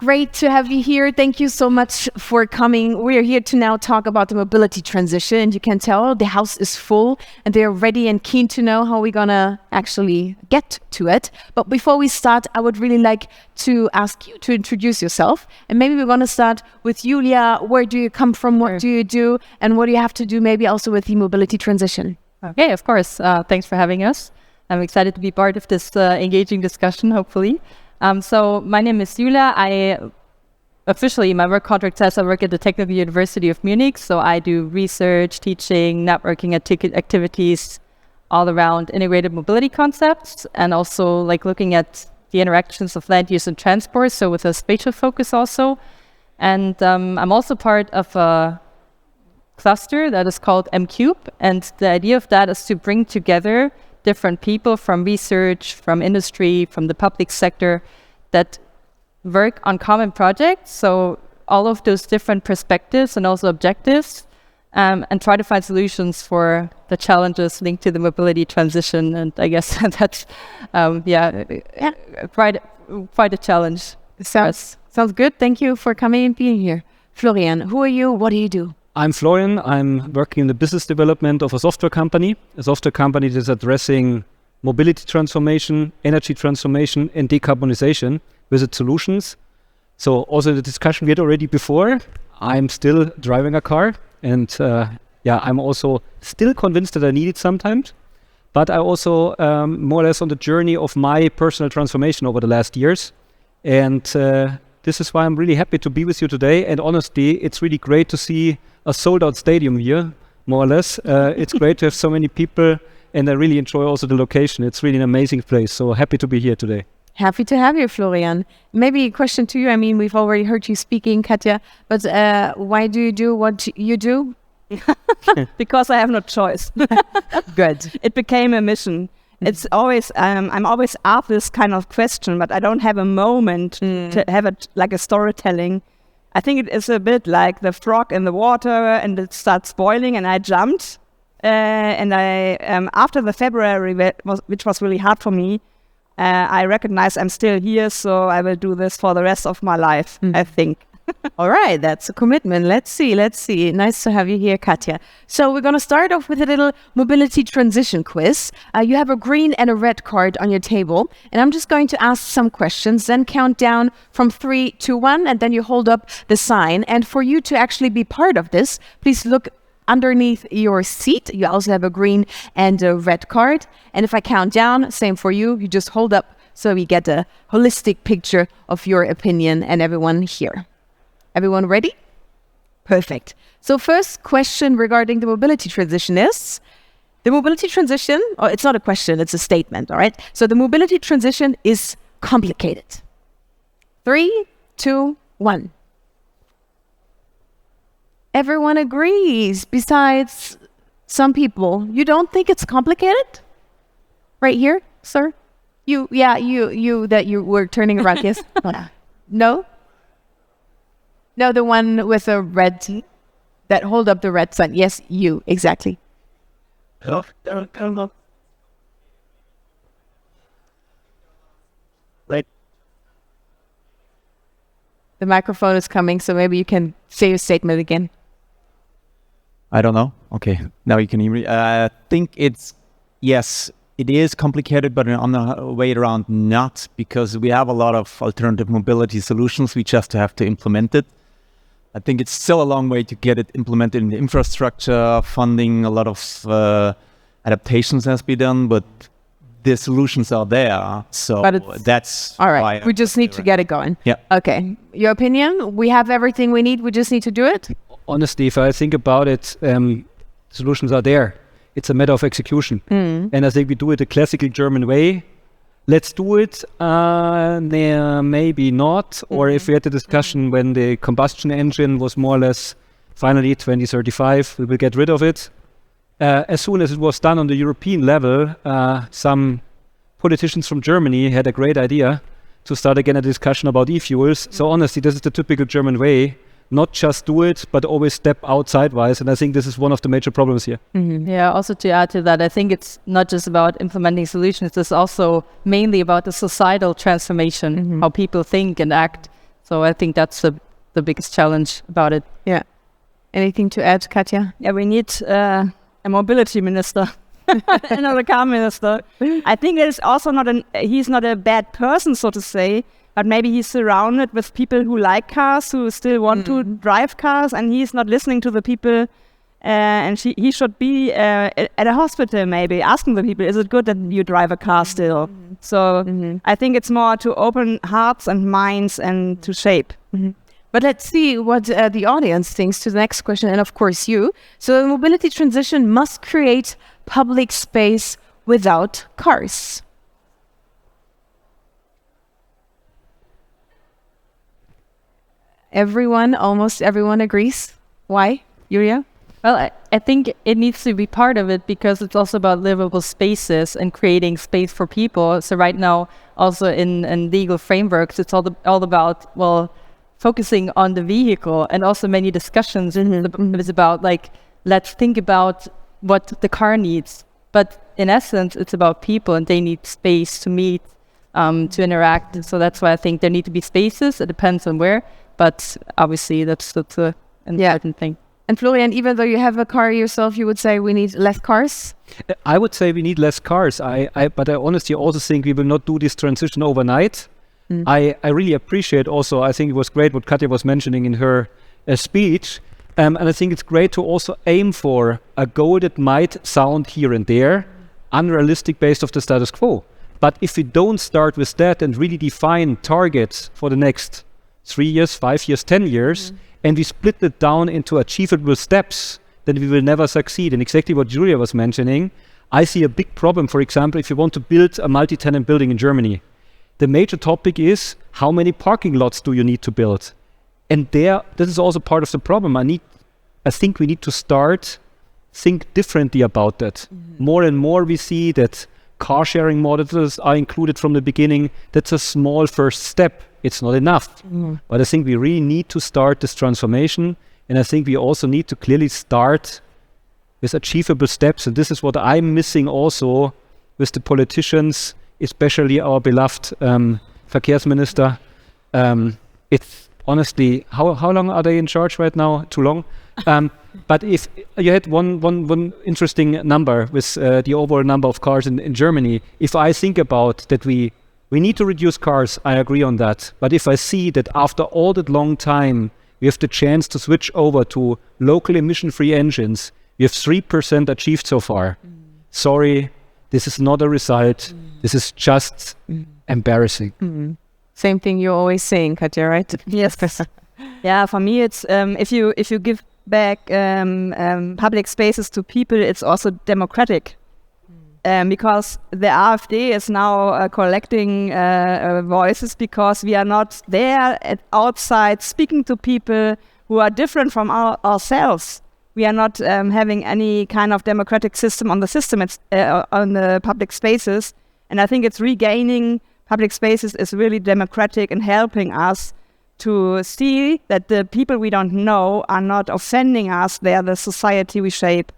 great to have you here. Thank you so much for coming. We are here to now talk about the mobility transition. You can tell the house is full and they're ready and keen to know how we're going to actually get to it. But before we start, I would really like to ask you to introduce yourself. And maybe we're going to start with Julia. Where do you come from? What do you do? And what do you have to do maybe also with the mobility transition? Okay, of course. Thanks for having us. I'm excited to be part of this engaging discussion, hopefully. So my name is Julia. Officially, my work contract says I work at the Technical University of Munich. So I do research, teaching, networking activities all around integrated mobility concepts, and also like looking at the interactions of land use and transport. So with a spatial focus also. And I'm also part of a cluster that is called M-Cube. And the idea of that is to bring together different people from research, from industry, from the public sector that work on common projects. So all of those different perspectives and also objectives, and try to find solutions for the challenges linked to the mobility transition. And I guess that's, quite a challenge. Sounds good. Thank you for coming and being here. Florian, who are you? What do you do? I'm Florian. I'm working in the business development of a software company that is addressing mobility transformation, energy transformation, and decarbonization with its solutions. So also the discussion we had already before, I'm still driving a car, and I'm also still convinced that I need it sometimes. But I also more or less on the journey of my personal transformation over the last years. And this is why I'm really happy to be with you today. And honestly, it's really great to see a sold-out stadium here, more or less. It's great to have so many people, and I really enjoy also the location. It's really an amazing place. So happy to be here today. Happy to have you, Florian. Maybe a question to you. I mean, we've already heard you speaking, Katja, but why do you do what you do? Because I have no choice. Good. It became a mission. It's always, I'm always asked this kind of question, but I don't have a moment to have it like a storytelling. I think it is a bit like the frog in the water and it starts boiling and I jumped. And I, after the February, which was really hard for me, I recognize I'm still here, so I will do this for the rest of my life, I think. All right, that's a commitment. Let's see. Nice to have you here, Katja. So we're going to start off with a little mobility transition quiz. You have a green and a red card on your table, and I'm just going to ask some questions, then count down from 3 to 1, and then you hold up the sign. And for you to actually be part of this, please look underneath your seat. You also have a green and a red card. And if I count down, same for you, you just hold up so we get a holistic picture of your opinion and everyone here. Everyone ready? Perfect. So first question regarding the mobility transition is, the mobility transition, it's not a question, it's a statement, all right? So the mobility transition is complicated. 3, 2, 1. Everyone agrees, besides some people. You don't think it's complicated? Right here, sir? You that you were turning around, yes? No? No, the one with a red, that hold up the red sign. Yes, you, exactly. The microphone is coming, so maybe you can say your statement again. I don't know. Okay, now you can hear me. I think yes, it is complicated, but on the way around, not, because we have a lot of alternative mobility solutions. We just have to implement it. I think it's still a long way to get it implemented in the infrastructure, funding, a lot of adaptations has been done, but the solutions are there. So that's all right. We just need to get it going. Yeah. Okay. Your opinion? We have everything we need. We just need to do it? Honestly, if I think about it, solutions are there. It's a matter of execution. And I think we do it the classical German way. Let's do it, maybe not. Or if we had the discussion when the combustion engine was more or less finally 2035, we will get rid of it. As soon as it was done on the European level, some politicians from Germany had a great idea to start again a discussion about e-fuels. So honestly, this is the typical German way. Not just do it, but always step out sidewise. And I think this is one of the major problems here. Yeah, also to add to that, I think it's not just about implementing solutions. It's also mainly about the societal transformation, how people think and act. So I think that's the biggest challenge about it. Yeah. Anything to add, Katja? Yeah, we need a mobility minister. Another car minister. I think it's also he's not a bad person, so to say, but maybe he's surrounded with people who like cars, who still want to drive cars, and he's not listening to the people. And he should be at a hospital, maybe asking the people, is it good that you drive a car still? So I think it's more to open hearts and minds and to shape. But let's see what the audience thinks to the next question, and of course you. So the mobility transition must create public space without cars. Almost everyone agrees. Why, Julia? Well, I think it needs to be part of it because it's also about livable spaces and creating space for people. So right now, also in legal frameworks, it's all about, well, focusing on the vehicle, and also many discussions is about, like, let's think about what the car needs. But in essence, it's about people, and they need space to meet, to interact. So that's why I think there need to be spaces. It depends on where, but obviously that's an important thing. And Florian, even though you have a car yourself, you would say we need less cars? I would say we need less cars. But I honestly also think we will not do this transition overnight. I really appreciate also, I think it was great what Katja was mentioning in her speech. And I think it's great to also aim for a goal that might sound here and there unrealistic based off the status quo. But if we don't start with that and really define targets for the next 3 years, 5 years, 10 years, and we split it down into achievable steps, then we will never succeed. And exactly what Julia was mentioning, I see a big problem, for example, if you want to build a multi-tenant building in Germany. The major topic is, how many parking lots do you need to build? And this is also part of the problem. I think we need to think differently about that. More and more we see that car sharing models are included from the beginning. That's a small first step. It's not enough. But I think we really need to start this transformation. And I think we also need to clearly start with achievable steps. And this is what I'm missing also with the politicians, especially our beloved Verkehrsminister. It's honestly, how long are they in charge right now? Too long. But if you had one interesting number with the overall number of cars in Germany, if I think about that we need to reduce cars, I agree on that. But if I see that after all that long time, we have the chance to switch over to local emission-free engines, we have 3% achieved so far. Sorry, this is not a result. This is just embarrassing. Same thing you're always saying, Katja, right? Yes. Yeah, for me, it's if you give back public spaces to people, it's also democratic. Because the AfD is now collecting voices because we are not there outside speaking to people who are different from ourselves. We are not having any kind of democratic system on the system. It's on the public spaces, and I think it's regaining public spaces is really democratic and helping us to see that the people we don't know are not offending us. They are the society we shape.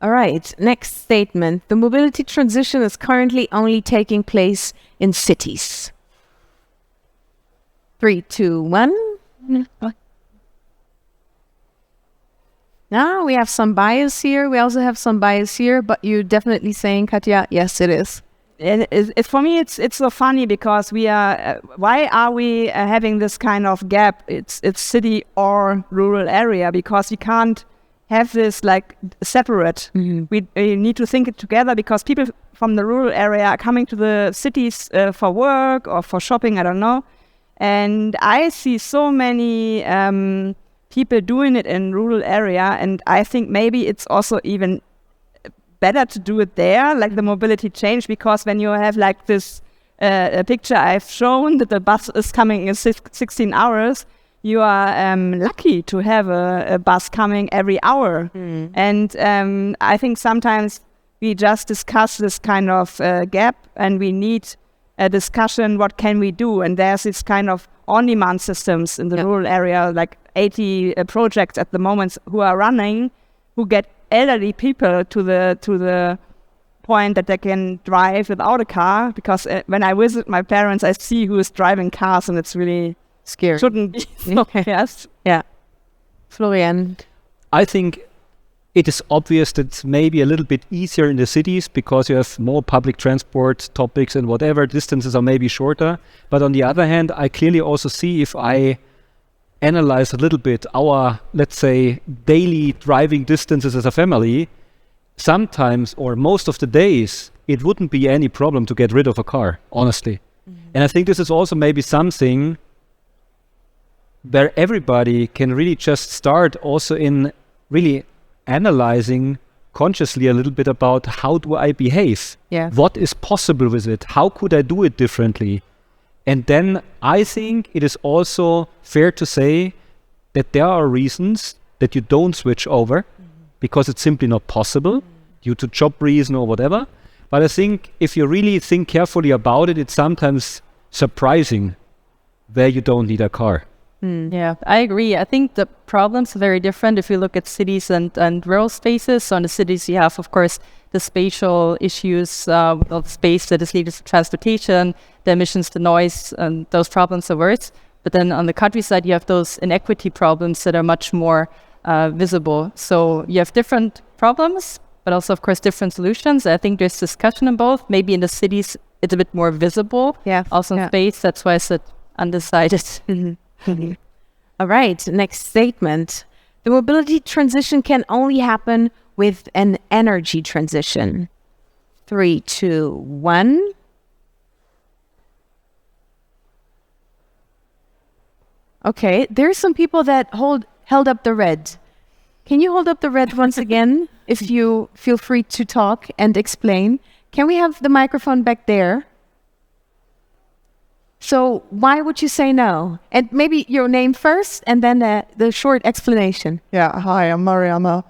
All right, next statement. The mobility transition is currently only taking place in cities. 3, 2, 1. Now we have some bias here. We also have some bias here, but you're definitely saying, Katja, yes, it is. And for me, it's so funny because we are. Why are we having this kind of gap? It's city or rural area, because we can't have this like separate. We need to think it together, because people from the rural area are coming to the cities for work or for shopping. I don't know, and I see so many people doing it in rural area, and I think maybe it's also even better to do it there, like the mobility change, because when you have like this a picture I've shown that the bus is coming in 16 hours, you are lucky to have a bus coming every hour. And I think sometimes we just discuss this kind of gap, and we need a discussion, what can we do? And there's this kind of on-demand systems in the rural area, like 80 projects at the moment who are running, who get elderly people to the point that they can drive without a car, because when I visit my parents, I see who is driving cars, and it's really Scary. shouldn't be. So, yes. Yeah. Florian. I think it is obvious that it's maybe a little bit easier in the cities because you have more public transport topics and whatever, distances are maybe shorter. But on the other hand, I clearly also see, if I analyze a little bit our, let's say, daily driving distances as a family, sometimes or most of the days, it wouldn't be any problem to get rid of a car, honestly. And I think this is also maybe something where everybody can really just start also in really analyzing consciously a little bit about, how do I behave? Yeah. What is possible with it? How could I do it differently? And then I think it is also fair to say that there are reasons that you don't switch over because it's simply not possible due to job reason or whatever. But I think if you really think carefully about it, it's sometimes surprising where you don't need a car. Yeah, I agree. I think the problems are very different if you look at cities and rural spaces. So in the cities, you have, of course, the spatial issues with all the space that is needed for transportation, the emissions, the noise, and those problems are worse. But then on the countryside, you have those inequity problems that are much more visible. So you have different problems, but also, of course, different solutions. I think there's discussion in both. Maybe in the cities, it's a bit more visible. Yeah. Also in space, that's why I said undecided. All right, next statement. The mobility transition can only happen with an energy transition. 3, 2, 1. Okay, there's some people that held up the red. Can you hold up the red once again, if you feel free to talk and explain? Can we have the microphone back there? So why would you say no? And maybe your name first, and then the short explanation. Yeah, hi, I'm Mariana.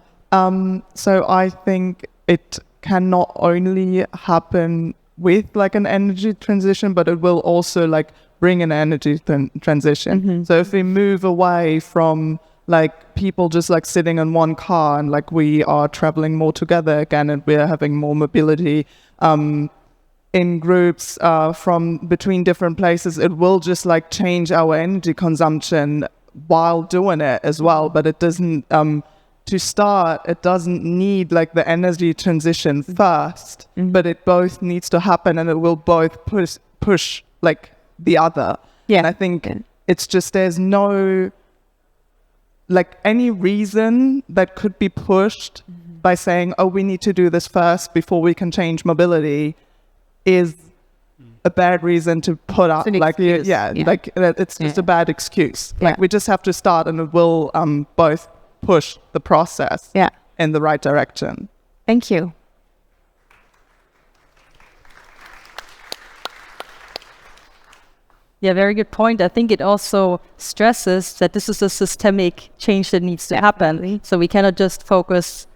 So I think it can not only happen with like an energy transition, but it will also like bring an energy transition. So if we move away from like people just like sitting in one car and like we are traveling more together again, and we're having more mobility in groups from between different places, it will just like change our energy consumption while doing it as well. But it doesn't, to start, it doesn't need like the energy transition first, but it both needs to happen, and it will both push like the other. Yeah. And I think it's just, there's no like any reason that could be pushed by saying, oh, we need to do this first before we can change mobility, is a bad reason to put up. Like, like it's just a bad excuse. Like we just have to start, and it will both push the process in the right direction. Thank you. Yeah, very good point. I think it also stresses that this is a systemic change that needs to happen. So we cannot just focus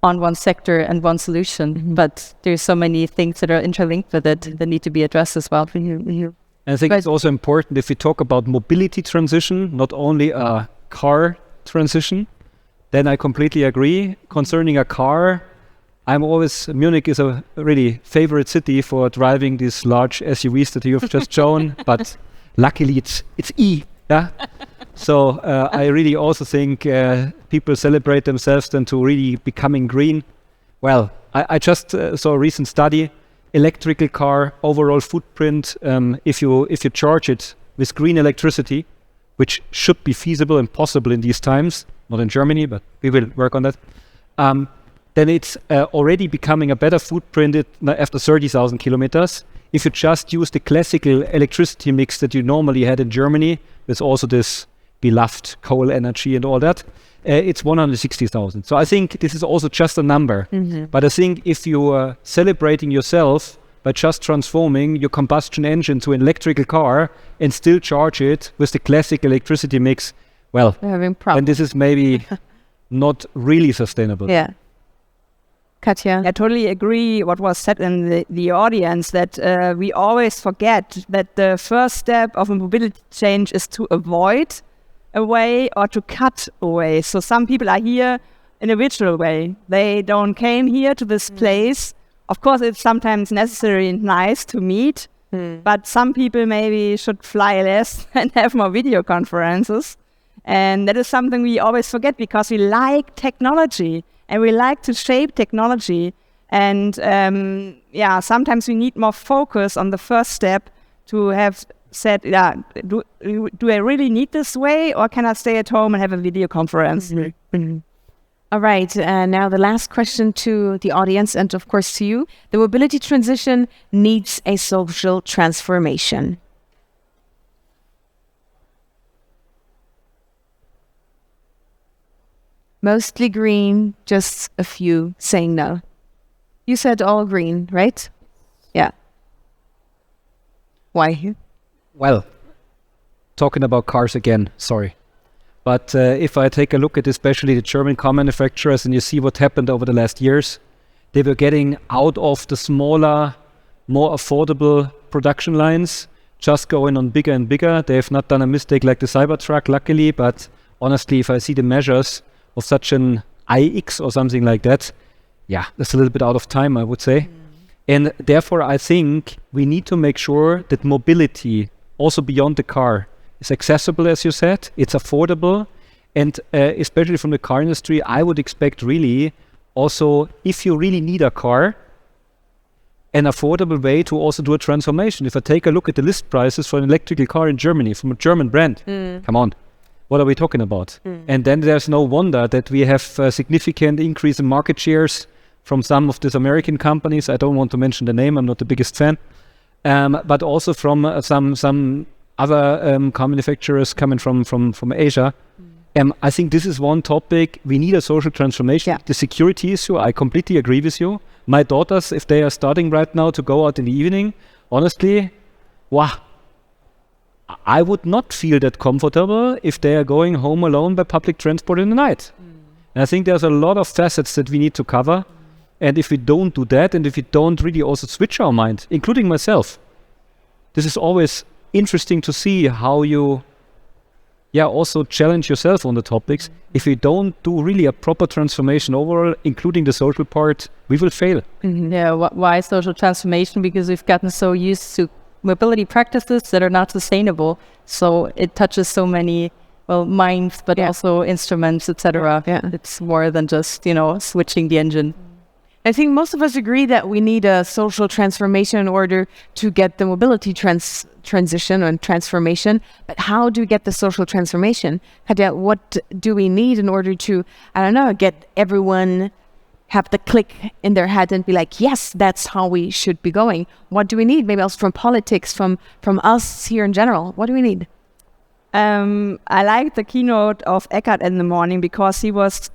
on one sector and one solution, but there's so many things that are interlinked with it that need to be addressed as well. And I think it's also important, if we talk about mobility transition, not only a car transition, then I completely agree. Concerning a car, Munich is a really favorite city for driving these large SUVs that you've just shown, but luckily it's E. Yeah. So I really also think people celebrate themselves then to really becoming green. Well, I just saw a recent study, electrical car overall footprint, if you charge it with green electricity, which should be feasible and possible in these times, not in Germany, but we will work on that, then it's already becoming a better footprint after 30,000 kilometers. If you just use the classical electricity mix that you normally had in Germany, with also this beloved coal energy and all that, it's 160,000. So I think this is also just a number. But I think if you are celebrating yourself by just transforming your combustion engine to an electrical car and still charge it with the classic electricity mix, well, and this is maybe not really sustainable. Yeah. Katja? I totally agree what was said in the audience, that we always forget that the first step of a mobility change is to avoid a way or to cut away. So some people are here in a virtual way. They don't came here to this place Of course, it's sometimes necessary and nice to meet, but some people maybe should fly less and have more video conferences. And that is something we always forget because we like technology and we like to shape technology. And sometimes we need more focus on the first step to have said, do I really need this way, or can I stay at home and have a video conference? All right, now the last question to the audience and of course to you. The mobility transition needs a social transformation. Mostly green, just a few saying no. You said all green, right? Yeah. Why? Well, talking about cars again, sorry. But if I take a look at especially the German car manufacturers and you see what happened over the last years, they were getting out of the smaller, more affordable production lines, just going on bigger and bigger. They have not done a mistake like the Cybertruck, luckily, but honestly, if I see the measures of such an iX or something like that, that's a little bit out of time, I would say. And therefore, I think we need to make sure that mobility, also beyond the car, is accessible, as you said, it's affordable, and especially from the car industry, I would expect really also, if you really need a car, an affordable way to also do a transformation. If I take a look at the list prices for an electrical car in Germany from a German brand, come on, what are we talking about? And then there's no wonder that we have a significant increase in market shares from some of these American companies. I don't want to mention the name, I'm not the biggest fan, but also from some other car manufacturers coming from Asia. I think this is one topic. We need a social transformation. The security issue, I completely agree with you. My daughters, if they are starting right now to go out in the evening, honestly, I would not feel that comfortable if they are going home alone by public transport in the night. And I think there's a lot of facets that we need to cover. And if we don't do that, and if we don't really also switch our mind, including myself, this is always interesting to see how you also challenge yourself on the topics. If we don't do really a proper transformation overall, including the social part, we will fail. Yeah, why social transformation? Because we've gotten so used to mobility practices that are not sustainable. So it touches so many, minds, but also instruments, etc. It's more than just, switching the engine. I think most of us agree that we need a social transformation in order to get the mobility transition and transformation. But how do we get the social transformation? Katja, what do we need in order to, get everyone have the click in their head and be like, yes, that's how we should be going? What do we need? Maybe also from politics, from us here in general. What do we need? I liked the keynote of Eckart in the morning because he was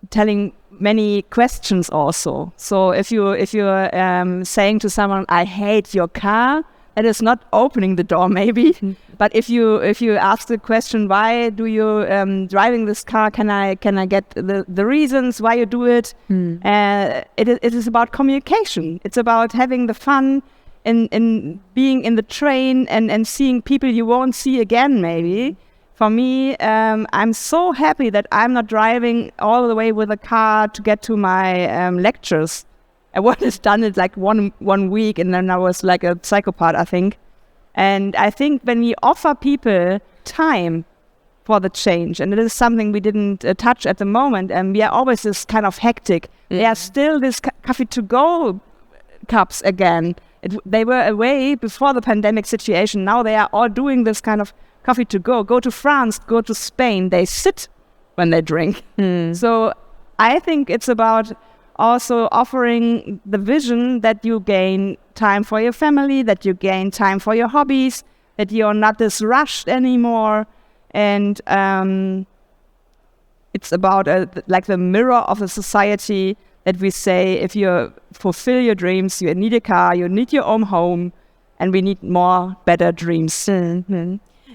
telling many questions also. So if you're saying to someone, I hate your car, that is not opening the door maybe. But if you ask the question, why do you driving this car, can I get the reasons why you do it? It is about communication. It's about having the fun in being in the train and seeing people you won't see again maybe. For me, I'm so happy that I'm not driving all the way with a car to get to my lectures. I was done it like one week, and then I was like a psychopath, I think. And I think when we offer people time for the change, and it is something we didn't touch at the moment, and we are always this kind of hectic. There are still this coffee to go cups again. They were away before the pandemic situation. Now they are all doing this kind of coffee to go to France, go to Spain. They sit when they drink. So I think it's about also offering the vision that you gain time for your family, that you gain time for your hobbies, that you're not this rushed anymore. And it's about like the mirror of a society that we say, if you fulfill your dreams, you need a car, you need your own home, and we need more better dreams.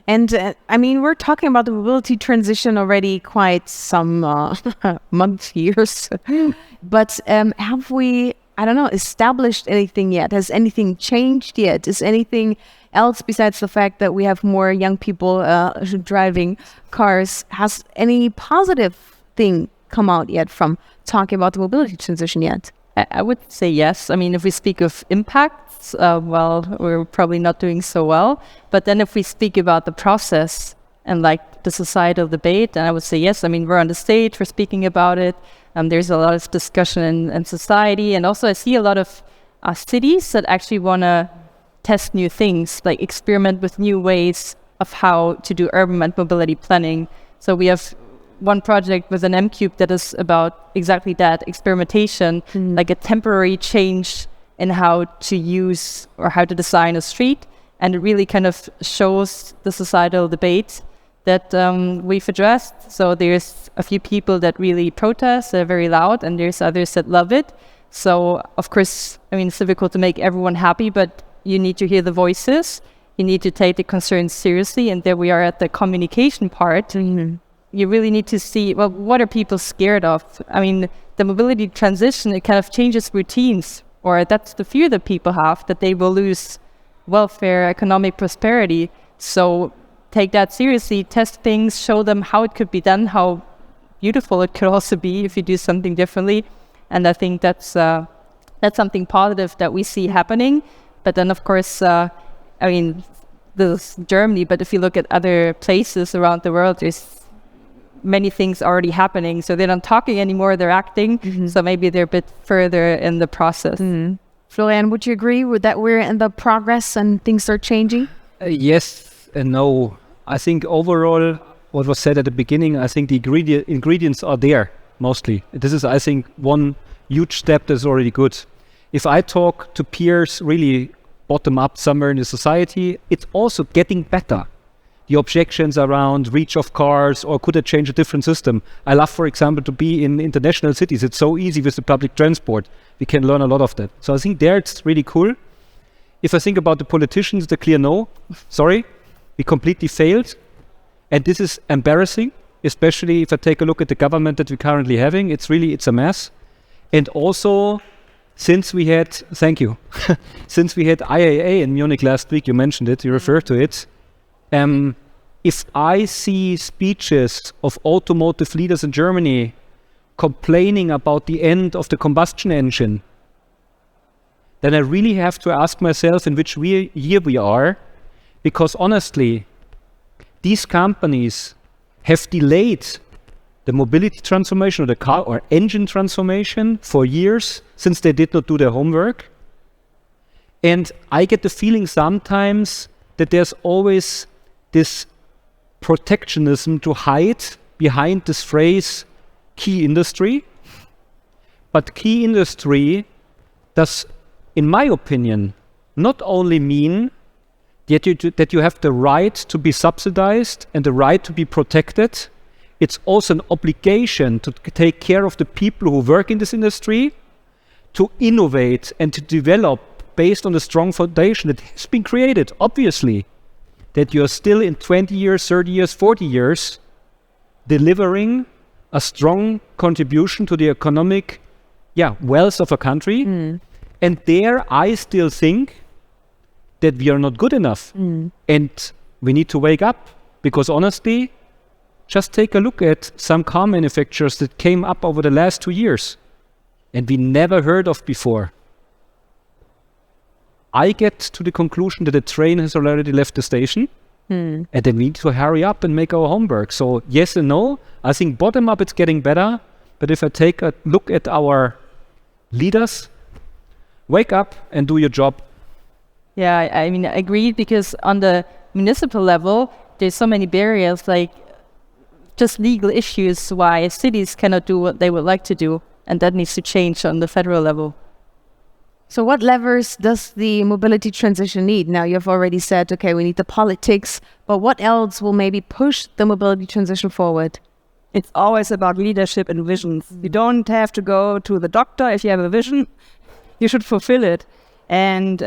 And we're talking about the mobility transition already quite some months, years. But have we, established anything yet? Has anything changed yet? Is anything else besides the fact that we have more young people driving cars? Has any positive thing come out yet from talking about the mobility transition yet? I would say yes. I mean, if we speak of impacts, well, we're probably not doing so well. But then if we speak about the process and like the societal debate, then I would say yes. I mean, we're on the stage, we're speaking about it. There's a lot of discussion in society. And also I see a lot of cities that actually want to test new things, like experiment with new ways of how to do urban mobility planning. So we have one project with an M-Cube that is about exactly that, experimentation, like a temporary change in how to use or how to design a street. And it really kind of shows the societal debate that we've addressed. So there's a few people that really protest, they're very loud, and there's others that love it. So of course, I mean, it's difficult to make everyone happy, but you need to hear the voices, you need to take the concerns seriously, and there we are at the communication part. You really need to see, well, what are people scared of? I mean, the mobility transition, it kind of changes routines, or that's the fear that people have, that they will lose welfare, economic prosperity. So take that seriously, test things, show them how it could be done, how beautiful it could also be if you do something differently. And I think that's something positive that we see happening. But then, of course, I mean, this is Germany, but if you look at other places around the world, there's many things already happening. So they're not talking anymore, they're acting. So maybe they're a bit further in the process. Florian, would you agree with that we're in the progress and things are changing? Yes and no. I think overall, what was said at the beginning, I think the ingredients are there mostly. This is, I think, one huge step that's already good. If I talk to peers really bottom up somewhere in the society, it's also getting better. The objections around reach of cars, or could I change a different system? I love, for example, to be in international cities. It's so easy with the public transport. We can learn a lot of that. So I think there it's really cool. If I think about the politicians, the clear no. Sorry, we completely failed. And this is embarrassing, especially if I take a look at the government that we're currently having. It's a mess. And also, since we had IAA in Munich last week, you mentioned it, you referred to it. If I see speeches of automotive leaders in Germany complaining about the end of the combustion engine, then I really have to ask myself in which year we are, because honestly, these companies have delayed the mobility transformation or the car or engine transformation for years since they did not do their homework. And I get the feeling sometimes that there's always this protectionism to hide behind this phrase key industry. But key industry does, in my opinion, not only mean that you have the right to be subsidized and the right to be protected. It's also an obligation to take care of the people who work in this industry, to innovate and to develop based on the strong foundation that has been created, obviously, that you are still in 20 years, 30 years, 40 years, delivering a strong contribution to the economic wealth of a country. And there I still think that we are not good enough. And we need to wake up, because honestly, just take a look at some car manufacturers that came up over the last 2 years and we never heard of before. I get to the conclusion that the train has already left the station and then we need to hurry up and make our homework. So yes and no. I think bottom up it's getting better, but if I take a look at our leaders, wake up and do your job. Yeah, I mean, I agree, because on the municipal level, there's so many barriers, like just legal issues why cities cannot do what they would like to do, and that needs to change on the federal level. So what levers does the mobility transition need? Now, you've already said, okay, we need the politics, but what else will maybe push the mobility transition forward? It's always about leadership and visions. You don't have to go to the doctor. If you have a vision, you should fulfill it. And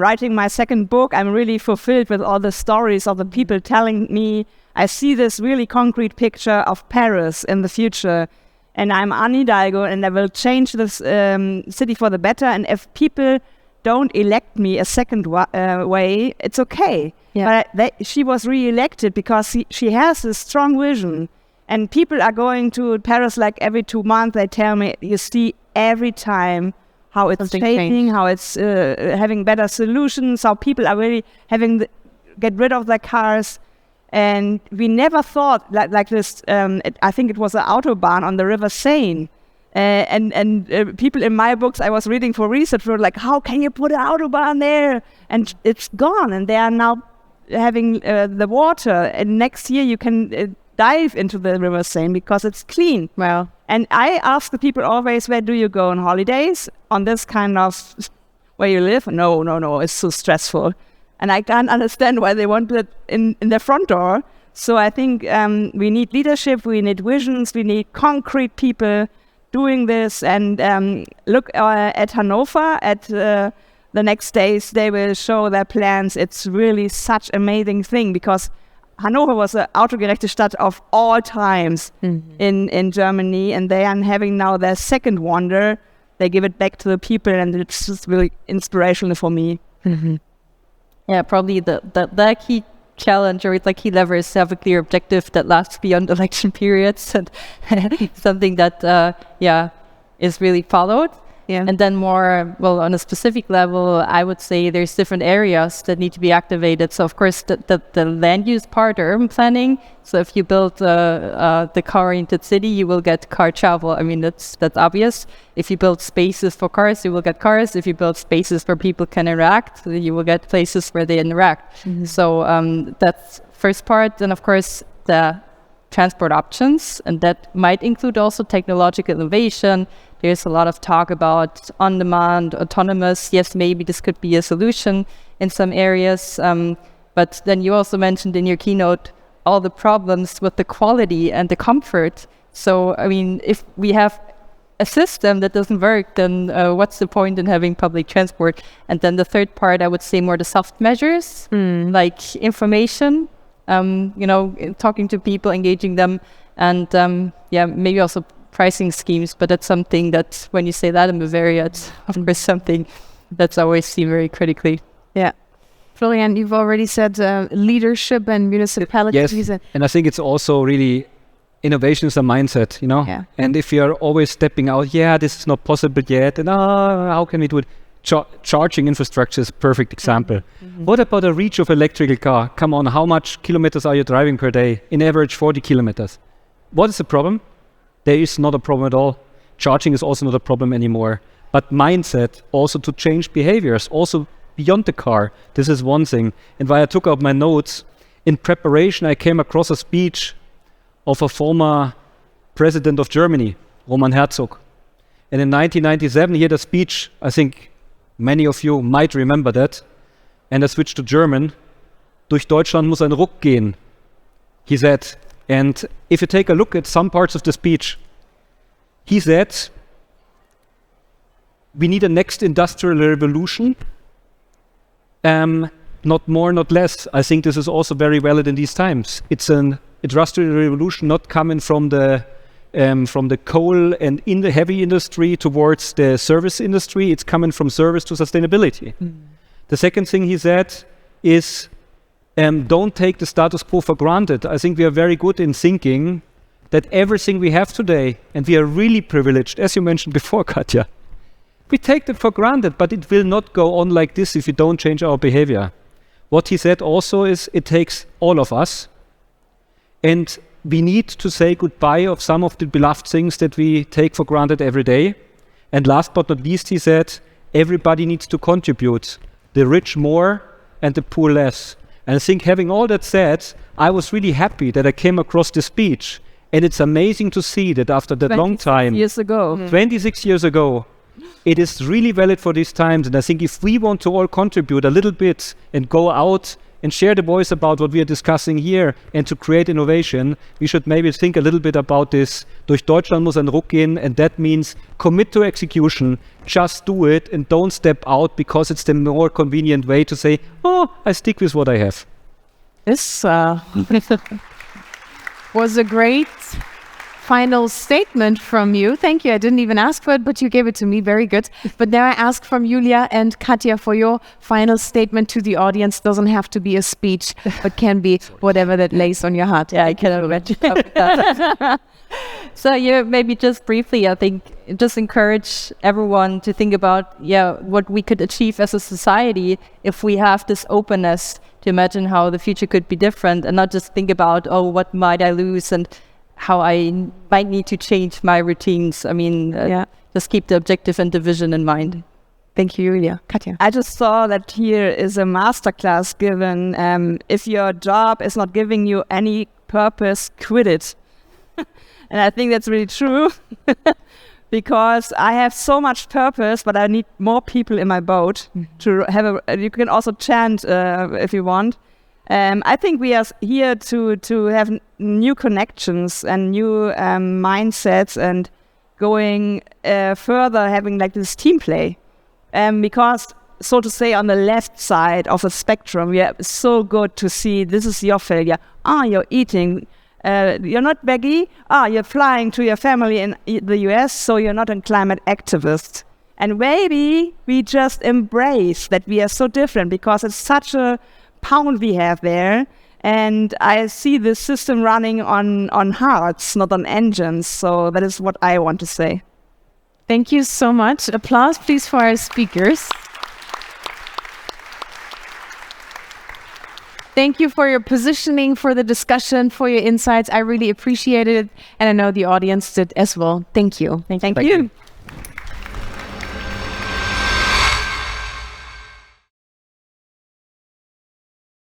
writing my second book, I'm really fulfilled with all the stories of the people telling me, I see this really concrete picture of Paris in the future. And I'm Anne Hidalgo, and I will change this city for the better. And if people don't elect me a second way, it's okay. Yeah. But she was re-elected because she has this strong vision. And people are going to Paris like every 2 months. They tell me, you see every time how it's Something shaping, changed. how it's having better solutions, how people are really having get rid of their cars. And we never thought like this. I think it was an autobahn on the River Seine. And people in my books I was reading for research were like, how can you put an autobahn there? And it's gone. And they are now having the water. And next year you can dive into the River Seine because it's clean. Wow. And I ask the people always, where do you go on holidays? On this kind of where you live? No, it's so stressful. And I can't understand why they want it in their front door. So I think we need leadership, we need visions, we need concrete people doing this. And look at Hannover, at the next days, they will show their plans. It's really such an amazing thing because Hannover was an autogerechte Stadt of all times in Germany, and they are having now their second wonder. They give it back to the people, and it's just really inspirational for me. Yeah, probably the key challenge or the key lever is to have a clear objective that lasts beyond election periods and something that is really followed. Yeah. And then more, well, on a specific level, I would say there's different areas that need to be activated. So of course, the land use part, urban planning. So if you build the car-oriented city, you will get car travel. I mean, that's obvious. If you build spaces for cars, you will get cars. If you build spaces where people can interact, you will get places where they interact. So that's first part. And of course, the transport options, and that might include also technological innovation. There's a lot of talk about on-demand, autonomous. Yes, maybe this could be a solution in some areas. But then you also mentioned in your keynote all the problems with the quality and the comfort. So, I mean, if we have a system that doesn't work, then what's the point in having public transport? And then the third part, I would say more the soft measures, like information, talking to people, engaging them, and maybe also pricing schemes. But that's something that when you say that in Bavaria, it's of course something that's always seen very critically. Yeah. Florian, you've already said leadership and municipalities. Yes, and I think it's also really innovation is a mindset, Yeah. And if you're always stepping out, this is not possible yet, and how can we do it? Charging infrastructure is a perfect example. What about a reach of electrical car? Come on, how much kilometers are you driving per day? In average 40 kilometers. What is the problem? There is not a problem at all. Charging is also not a problem anymore. But mindset, also to change behaviors, also beyond the car. This is one thing. And while I took out my notes, in preparation I came across a speech of a former president of Germany, Roman Herzog. And in 1997 he had a speech, I think many of you might remember that. And I switched to German. Durch Deutschland muss ein Ruck gehen, he said. And if you take a look at some parts of the speech, he said, we need a next industrial revolution, not more, not less. I think this is also very valid in these times. It's an industrial revolution not coming from the coal and in the heavy industry towards the service industry. It's coming from service to sustainability. The second thing he said is, don't take the status quo for granted. I think we are very good in thinking that everything we have today, and we are really privileged, as you mentioned before, Katja, we take that for granted, but it will not go on like this if we don't change our behavior. What he said also is it takes all of us, and we need to say goodbye of some of the beloved things that we take for granted every day. And last but not least, he said, everybody needs to contribute, the rich more and the poor less. And I think having all that said, I was really happy that I came across this speech. And it's amazing to see that after that long time, 26 years ago, it is really valid for these times. And I think if we want to all contribute a little bit and go out and share the voice about what we are discussing here and to create innovation, we should maybe think a little bit about this. Durch Deutschland muss ein Ruck gehen, and that means commit to execution, just do it and don't step out because it's the more convenient way to say, I stick with what I have. This was a great final statement from you. Thank you. I didn't even ask for it, but you gave it to me. Very good. But now I ask from Julia and Katja for your final statement to the audience. Doesn't have to be a speech, but can be whatever that lays on your heart. Yeah, I can imagine. So maybe just briefly, I think just encourage everyone to think about, what we could achieve as a society if we have this openness to imagine how the future could be different, and not just think about, what might I lose and how I might need to change my routines. I mean, just keep the objective and the vision in mind. Thank you, Julia. Katja. I just saw that here is a masterclass given. If your job is not giving you any purpose, quit it. And I think that's really true because I have so much purpose, but I need more people in my boat to have you can also chant if you want. I think we are here to have new connections and new mindsets and going further, having like this team play. Because, so to say, on the left side of the spectrum, we are so good to see this is your failure. You're eating. You're not baggy. You're flying to your family in the US, so you're not a climate activist. And maybe we just embrace that we are so different because it's such a pound we have there. And I see this system running on hearts, not on engines. So that is what I want to say. Thank you so much. Applause, please, for our speakers. Thank you for your positioning, for the discussion, for your insights. I really appreciated it. And I know the audience did as well. Thank you. Thank you.